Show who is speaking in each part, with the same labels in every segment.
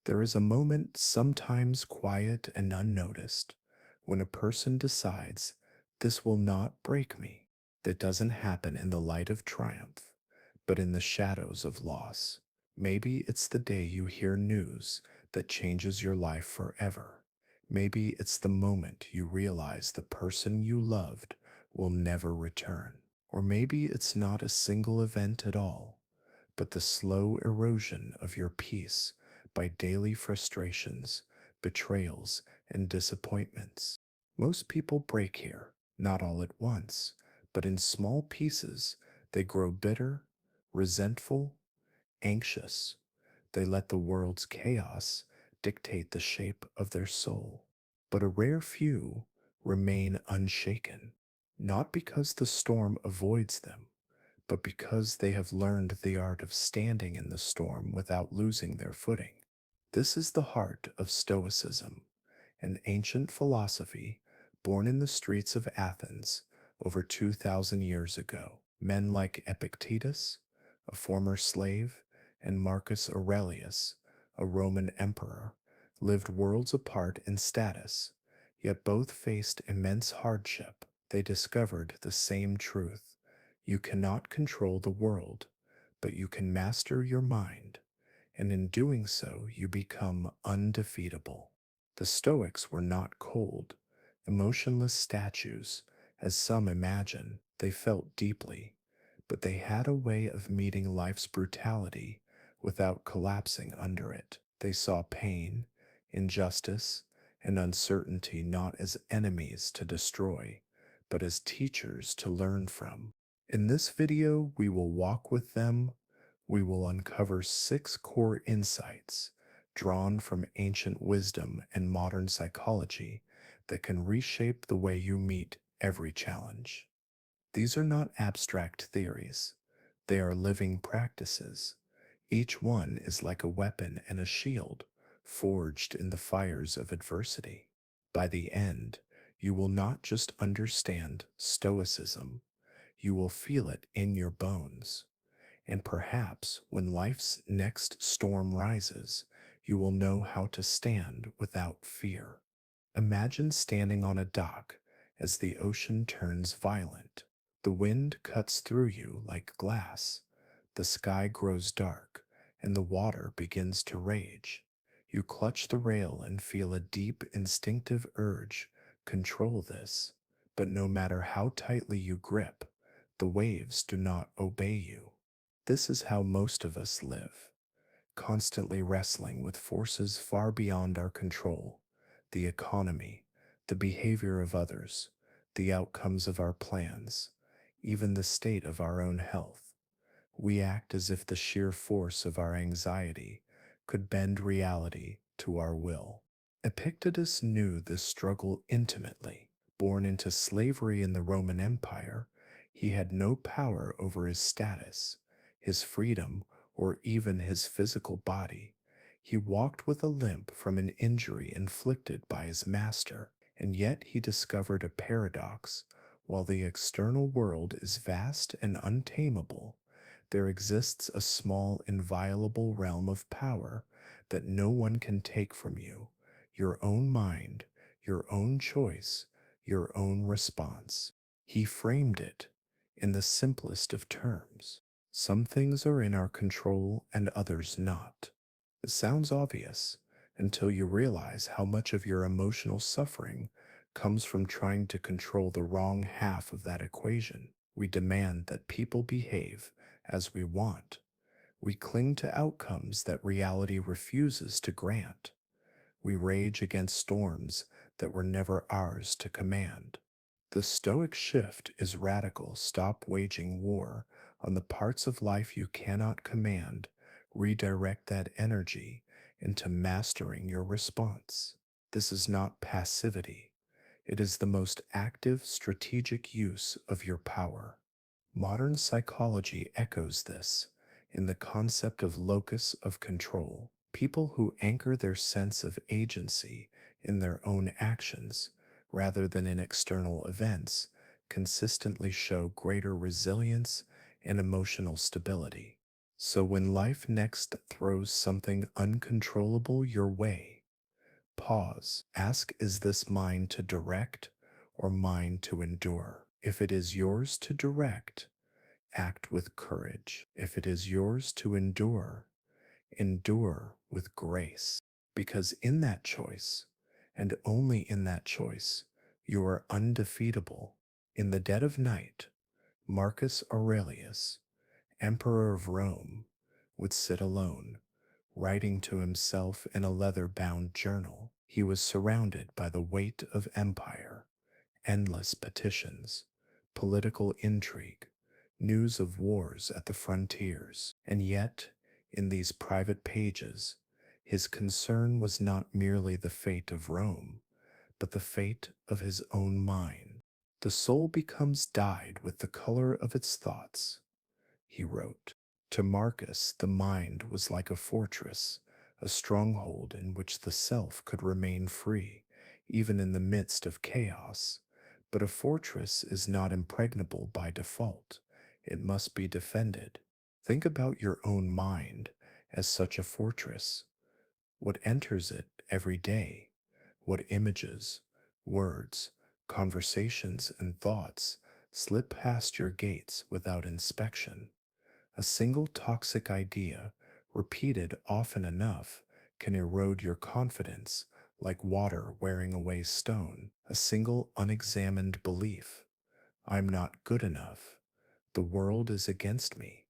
Speaker 1: There is a moment, sometimes quiet and unnoticed, when a person decides, "This will not break me." That doesn't happen in the light of triumph, but in the shadows of loss. Maybe it's the day you hear news that changes your life forever. Maybe it's the moment you realize the person you loved will never return. Or maybe it's not a single event at all, but the slow erosion of your peace by daily frustrations, betrayals, and disappointments. Most people break here, not all at once, but in small pieces. They grow bitter, resentful, anxious. They let the world's chaos dictate the shape of their soul. But a rare few remain unshaken, not because the storm avoids them, but because they have learned the art of standing in the storm without losing their footing. This is the heart of Stoicism, an ancient philosophy born in the streets of Athens over 2,000 years ago. Men like Epictetus, a former slave, and Marcus Aurelius, a Roman emperor, lived worlds apart in status, yet both faced immense hardship. They discovered the same truth: you cannot control the world, but you can master your mind, and in doing so, you become undefeatable. The Stoics were not cold, emotionless statues, as some imagine. They felt deeply, but they had a way of meeting life's brutality without collapsing under it. They saw pain, injustice, and uncertainty not as enemies to destroy, but as teachers to learn from. In this video, we will walk with them. We will uncover 6 core insights drawn from ancient wisdom and modern psychology that can reshape the way you meet every challenge. These are not abstract theories, they are living practices. Each one is like a weapon and a shield forged in the fires of adversity. By the end, you will not just understand Stoicism, you will feel it in your bones. And perhaps when life's next storm rises, you will know how to stand without fear. Imagine standing on a dock as the ocean turns violent. The wind cuts through you like glass. The sky grows dark, and the water begins to rage. You clutch the rail and feel a deep instinctive urge: control this. But no matter how tightly you grip, the waves do not obey you. This is how most of us live, constantly wrestling with forces far beyond our control: the economy, the behavior of others, the outcomes of our plans, even the state of our own health. We act as if the sheer force of our anxiety could bend reality to our will. Epictetus knew this struggle intimately. Born into slavery in the Roman Empire, he had no power over his status, his freedom, or even his physical body. He walked with a limp from an injury inflicted by his master, and yet he discovered a paradox. While the external world is vast and untamable, there exists a small, inviolable realm of power that no one can take from you: your own mind, your own choice, your own response. He framed it in the simplest of terms: some things are in our control and others not. It sounds obvious until you realize how much of your emotional suffering comes from trying to control the wrong half of that equation. We demand that people behave as we want. We cling to outcomes that reality refuses to grant. We rage against storms that were never ours to command. The Stoic shift is radical. Stop waging war on the parts of life you cannot command. Redirect that energy into mastering your response. This is not passivity. It is the most active, strategic use of your power. Modern psychology echoes this in the concept of locus of control. People who anchor their sense of agency in their own actions rather than in external events consistently show greater resilience and emotional stability. So when life next throws something uncontrollable your way, pause. Ask, is this mine to direct or mine to endure? If it is yours to direct, act with courage. If it is yours to endure, endure with grace. Because in that choice, and only in that choice, you are undefeatable. In the dead of night, Marcus Aurelius, Emperor of Rome, would sit alone, writing to himself in a leather bound journal. He was surrounded by the weight of empire, endless petitions, political intrigue, news of wars at the frontiers. And yet, in these private pages, his concern was not merely the fate of Rome, but the fate of his own mind. The soul becomes dyed with the color of its thoughts, he wrote. To Marcus, the mind was like a fortress, a stronghold in which the self could remain free, even in the midst of chaos. But a fortress is not impregnable by default. It must be defended. Think about your own mind as such a fortress. What enters it every day? What images, words, conversations, and thoughts slip past your gates without inspection? A single toxic idea, repeated often enough, can erode your confidence like water wearing away stone. A single unexamined belief, I'm not good enough, the world is against me,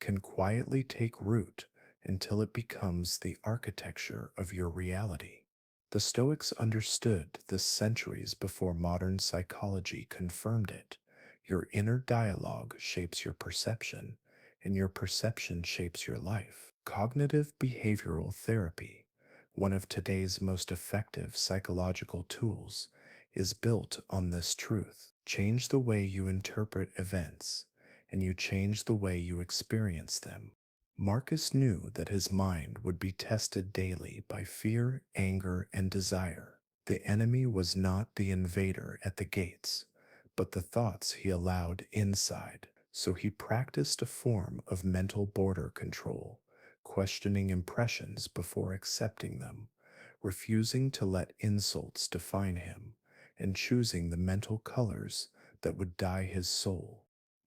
Speaker 1: can quietly take root until it becomes the architecture of your reality. The Stoics understood this centuries before modern psychology confirmed it. Your inner dialogue shapes your perception, and your perception shapes your life. Cognitive behavioral therapy, one of today's most effective psychological tools, is built on this truth. Change the way you interpret events, and you change the way you experience them. Marcus knew that his mind would be tested daily by fear, anger, and desire. The enemy was not the invader at the gates, but the thoughts he allowed inside. So he practiced a form of mental border control, questioning impressions before accepting them, refusing to let insults define him, and choosing the mental colors that would dye his soul.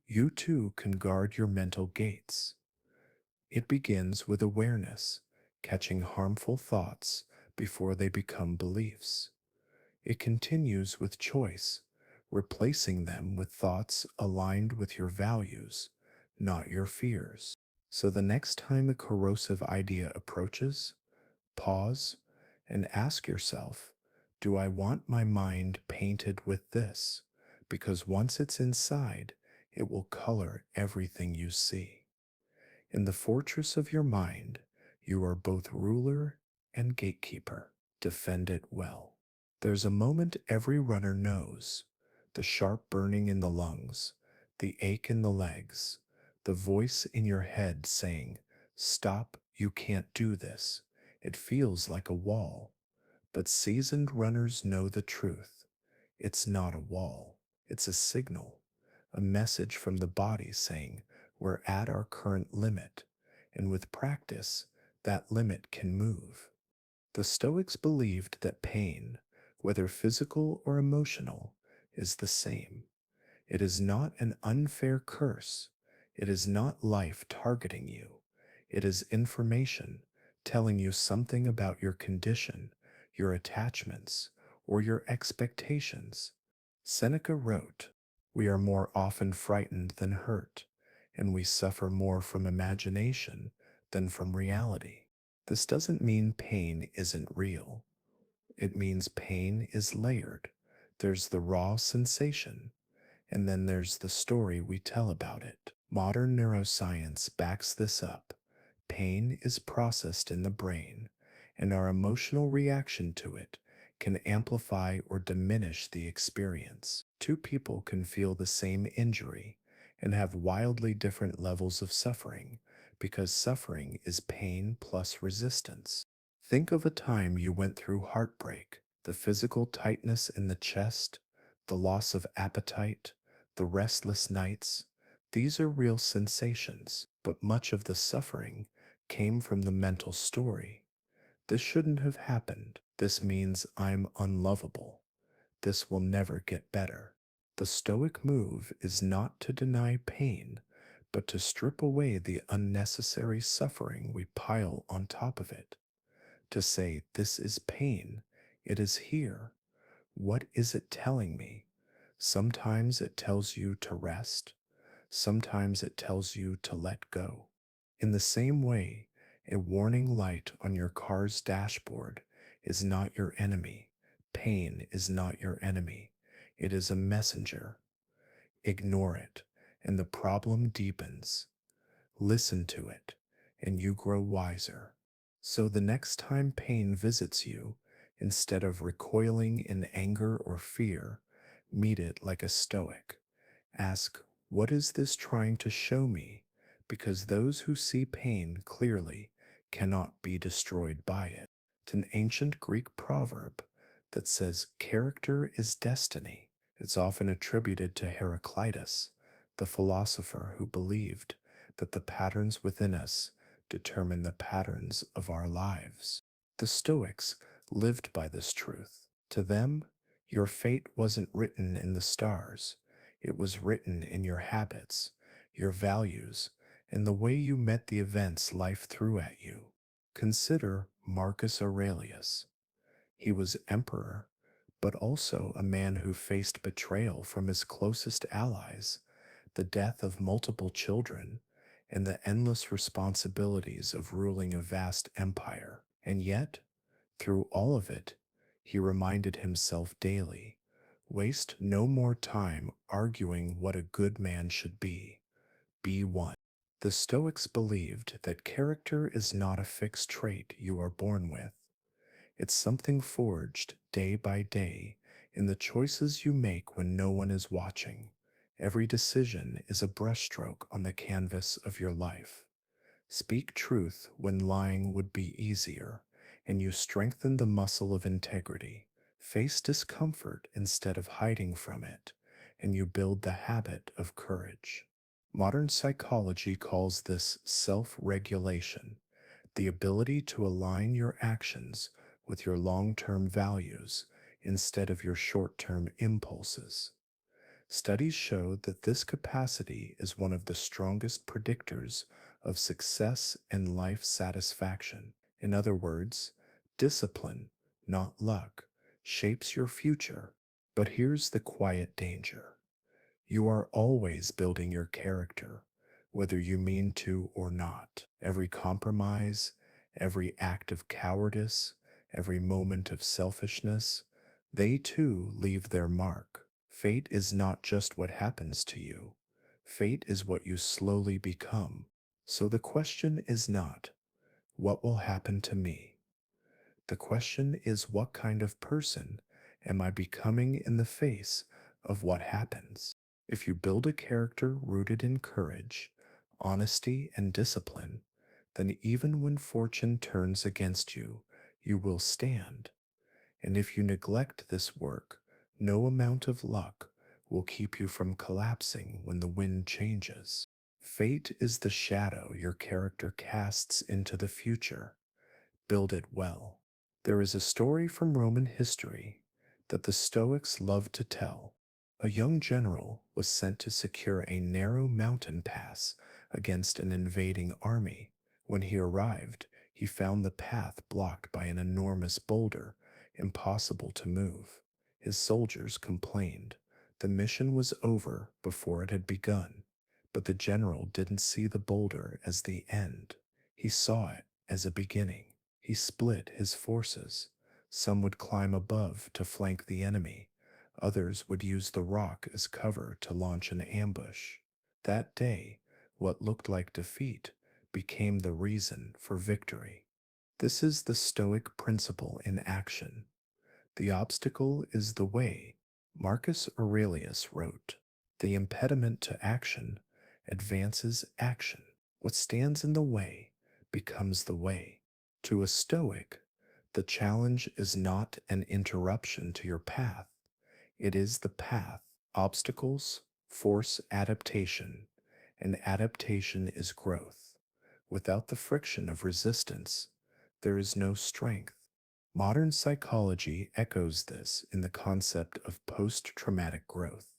Speaker 1: You too can guard your mental gates. It begins with awareness, catching harmful thoughts before they become beliefs. It continues with choice, replacing them with thoughts aligned with your values, not your fears. So the next time a corrosive idea approaches, pause and ask yourself, do I want my mind painted with this? Because once it's inside, it will color everything you see. In the fortress of your mind, you are both ruler and gatekeeper. Defend it well. There's a moment every runner knows, the sharp burning in the lungs, the ache in the legs, the voice in your head saying, stop, you can't do this. It feels like a wall, but seasoned runners know the truth. It's not a wall, it's a signal, a message from the body saying, we're at our current limit, and with practice, that limit can move. The Stoics believed that pain, whether physical or emotional, is the same. It is not an unfair curse. It is not life targeting you. It is information telling you something about your condition, your attachments, or your expectations. Seneca wrote, we are more often frightened than hurt, and we suffer more from imagination than from reality. This doesn't mean pain isn't real. It means pain is layered. There's the raw sensation, and then there's the story we tell about it. Modern neuroscience backs this up. Pain is processed in the brain, and our emotional reaction to it can amplify or diminish the experience. Two people can feel the same injury and have wildly different levels of suffering because suffering is pain plus resistance. Think of a time you went through heartbreak, the physical tightness in the chest, the loss of appetite, the restless nights. These are real sensations, but much of the suffering came from the mental story. This shouldn't have happened. This means I'm unlovable. This will never get better. The Stoic move is not to deny pain, but to strip away the unnecessary suffering we pile on top of it. To say, this is pain, it is here. What is it telling me? Sometimes it tells you to rest, sometimes it tells you to let go. In the same way, a warning light on your car's dashboard is not your enemy. Pain is not your enemy. It is a messenger. Ignore it, and the problem deepens. Listen to it, and you grow wiser. So the next time pain visits you, instead of recoiling in anger or fear, meet it like a stoic. Ask, what is this trying to show me? Because those who see pain clearly cannot be destroyed by it. It's an ancient Greek proverb that says character is destiny. It's often attributed to Heraclitus, the philosopher who believed that the patterns within us determine the patterns of our lives. The Stoics lived by this truth. To them, your fate wasn't written in the stars, it was written in your habits, your values, and the way you met the events life threw at you. Consider Marcus Aurelius. He was emperor, but also a man who faced betrayal from his closest allies, the death of multiple children, and the endless responsibilities of ruling a vast empire. And yet, through all of it, he reminded himself daily, waste no more time arguing what a good man should be. Be one. The Stoics believed that character is not a fixed trait you are born with. It's something forged day by day in the choices you make when no one is watching. Every decision is a brushstroke on the canvas of your life. Speak truth when lying would be easier, and you strengthen the muscle of integrity. Face discomfort instead of hiding from it, and you build the habit of courage. Modern psychology calls this self regulation, the ability to align your actions with your long term values instead of your short term impulses. Studies show that this capacity is one of the strongest predictors of success and life satisfaction. In other words, discipline, not luck, shapes your future. But here's the quiet danger. You are always building your character, whether you mean to or not. Every compromise, every act of cowardice, every moment of selfishness, they too leave their mark. Fate is not just what happens to you, fate is what you slowly become. So the question is not, what will happen to me? The question is, what kind of person am I becoming in the face of what happens? If you build a character rooted in courage, honesty, and discipline, then even when fortune turns against you, you will stand. And if you neglect this work, no amount of luck will keep you from collapsing when the wind changes. Fate is the shadow your character casts into the future. Build it well. There is a story from Roman history that the Stoics loved to tell. A young general was sent to secure a narrow mountain pass against an invading army. When he arrived, he found the path blocked by an enormous boulder, impossible to move. His soldiers complained. The mission was over before it had begun, but the general didn't see the boulder as the end. He saw it as a beginning. He split his forces. Some would climb above to flank the enemy. Others would use the rock as cover to launch an ambush. That day, what looked like defeat became the reason for victory. This is the Stoic principle in action. The obstacle is the way. Marcus Aurelius wrote, the impediment to action advances action. What stands in the way becomes the way. To a Stoic, the challenge is not an interruption to your path, it is the path. Obstacles force adaptation, and adaptation is growth. Without the friction of resistance, there is no strength. Modern psychology echoes this in the concept of post traumatic growth,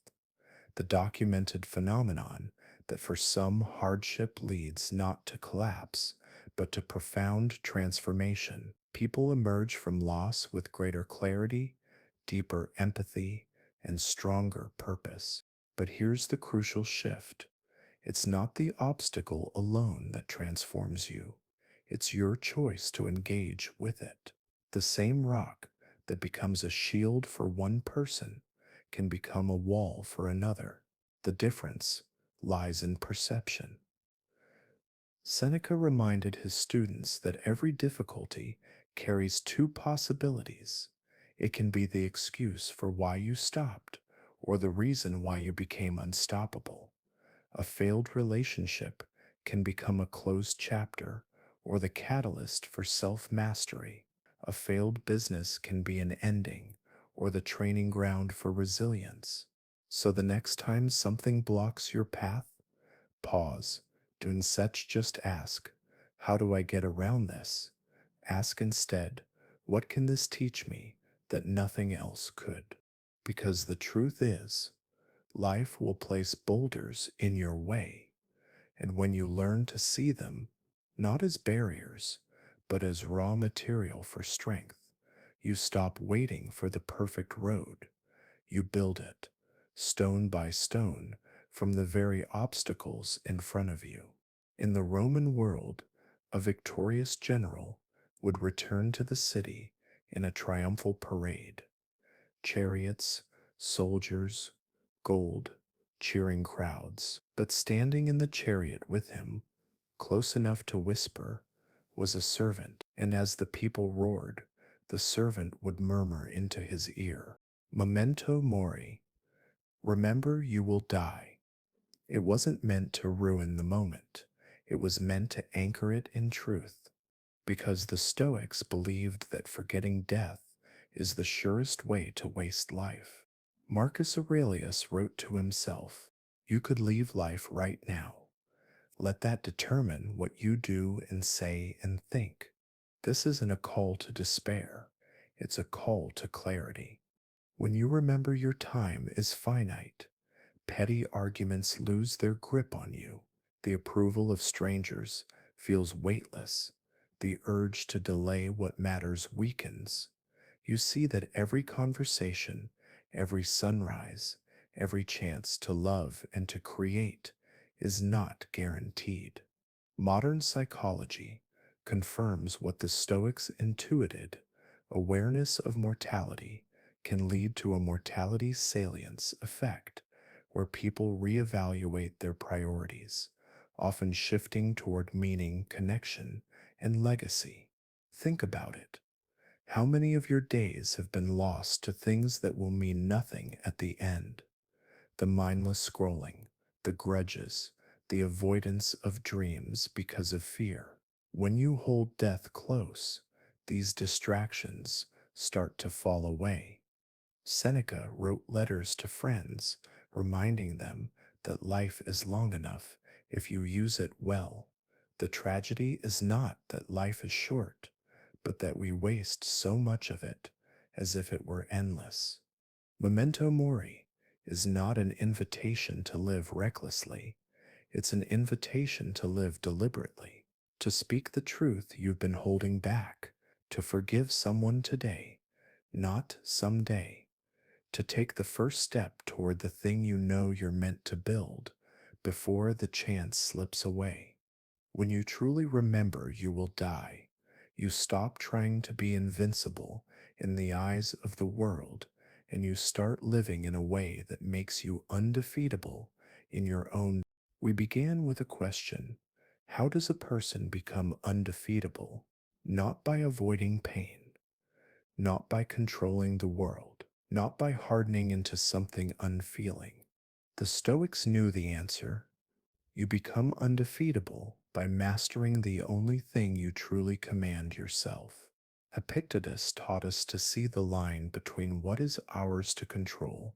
Speaker 1: the documented phenomenon that for some hardship leads not to collapse, but to profound transformation. People emerge from loss with greater clarity, deeper empathy, and stronger purpose. But here's the crucial shift: it's not the obstacle alone that transforms you, it's your choice to engage with it. The same rock that becomes a shield for one person can become a wall for another. The difference lies in perception. Seneca reminded his students that every difficulty carries two possibilities. It can be the excuse for why you stopped, or the reason why you became unstoppable. A failed relationship can become a closed chapter or the catalyst for self mastery. A failed business can be an ending or the training ground for resilience. So the next time something blocks your path, pause. Do instead just ask, how do I get around this? Ask instead, what can this teach me that nothing else could? Because the truth is, life will place boulders in your way, and when you learn to see them, not as barriers, but as raw material for strength, you stop waiting for the perfect road. You build it, stone by stone, from the very obstacles in front of you. In the Roman world, a victorious general would return to the city in a triumphal parade. Chariots, soldiers, gold, cheering crowds. But standing in the chariot with him, close enough to whisper, was a servant, and as the people roared, the servant would murmur into his ear, Memento mori, remember you will die. It wasn't meant to ruin the moment, it was meant to anchor it in truth, because the Stoics believed that forgetting death is the surest way to waste life. Marcus Aurelius wrote to himself, you could leave life right now. Let that determine what you do and say and think. This isn't a call to despair, it's a call to clarity. When you remember your time is finite, petty arguments lose their grip on you. The approval of strangers feels weightless. The urge to delay what matters weakens. You see that every conversation, every sunrise, every chance to love and to create is not guaranteed. Modern psychology confirms what the Stoics intuited: awareness of mortality can lead to a mortality salience effect, where people reevaluate their priorities, often shifting toward meaning, connection, and legacy. Think about it. How many of your days have been lost to things that will mean nothing at the end? The mindless scrolling, the grudges, the avoidance of dreams because of fear. When you hold death close, these distractions start to fall away. Seneca wrote letters to friends, reminding them that life is long enough if you use it well. The tragedy is not that life is short, but that we waste so much of it as if it were endless. Memento mori is not an invitation to live recklessly, it's an invitation to live deliberately, to speak the truth you've been holding back, to forgive someone today, not someday, to take the first step toward the thing you know you're meant to build before the chance slips away. When you truly remember you will die, you stop trying to be invincible in the eyes of the world and you start living in a way that makes you undefeatable in your own. We began with a question: how does a person become undefeatable? Not by avoiding pain, not by controlling the world, not by hardening into something unfeeling. The Stoics knew the answer. You become undefeatable by mastering the only thing you truly command yourself. Epictetus taught us to see the line between what is ours to control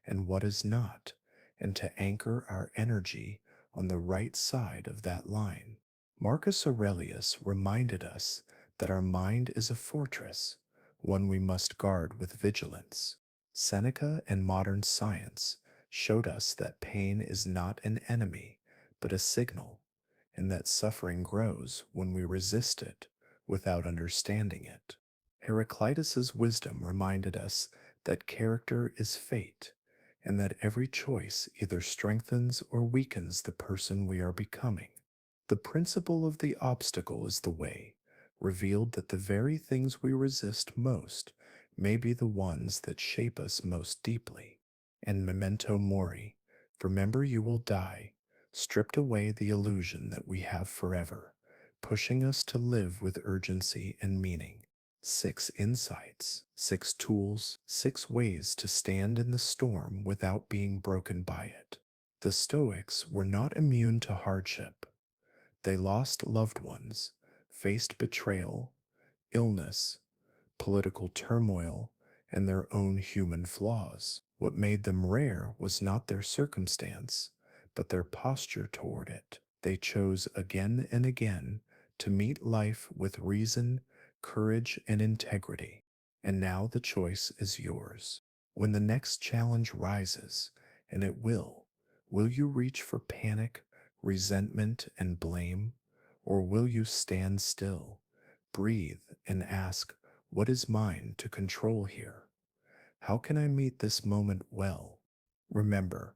Speaker 1: and what is not, and to anchor our energy on the right side of that line. Marcus Aurelius reminded us that our mind is a fortress, one we must guard with vigilance. Seneca and modern science showed us that pain is not an enemy, but a signal, and that suffering grows when we resist it without understanding it. Heraclitus's wisdom reminded us that character is fate, and that every choice either strengthens or weakens the person we are becoming. The principle of the obstacle is the way revealed that the very things we resist most may be the ones that shape us most deeply. And memento mori, remember you will die, stripped away the illusion that we have forever, pushing us to live with urgency and meaning. 6 insights, 6 tools, 6 ways to stand in the storm without being broken by it. The Stoics were not immune to hardship. They lost loved ones, faced betrayal, illness, political turmoil, and their own human flaws. What made them rare was not their circumstance, but their posture toward it. They chose again and again to meet life with reason, courage, and integrity. And now the choice is yours. When the next challenge rises, and it will you reach for panic, resentment, and blame? Or will you stand still, breathe, and ask, what is mine to control here? How can I meet this moment well? Remember,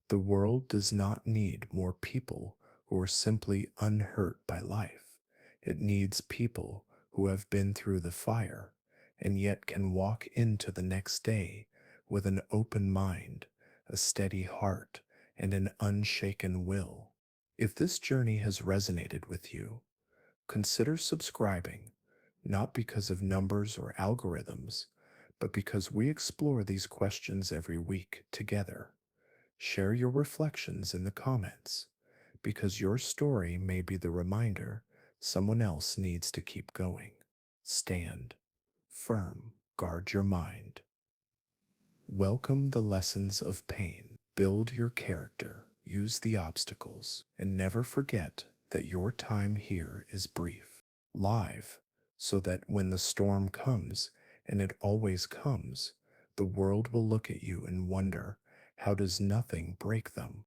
Speaker 1: the world does not need more people who are simply unhurt by life. It needs people who have been through the fire and yet can walk into the next day with an open mind, a steady heart, and an unshaken will. If this journey has resonated with you, consider subscribing, not because of numbers or algorithms, but because we explore these questions every week together. Share your reflections in the comments, because your story may be the reminder someone else needs to keep going. Stand firm, guard your mind. Welcome the lessons of pain. Build your character, use the obstacles, and never forget that your time here is brief. Live, so that when the storm comes, and it always comes, the world will look at you and wonder, how does nothing break them?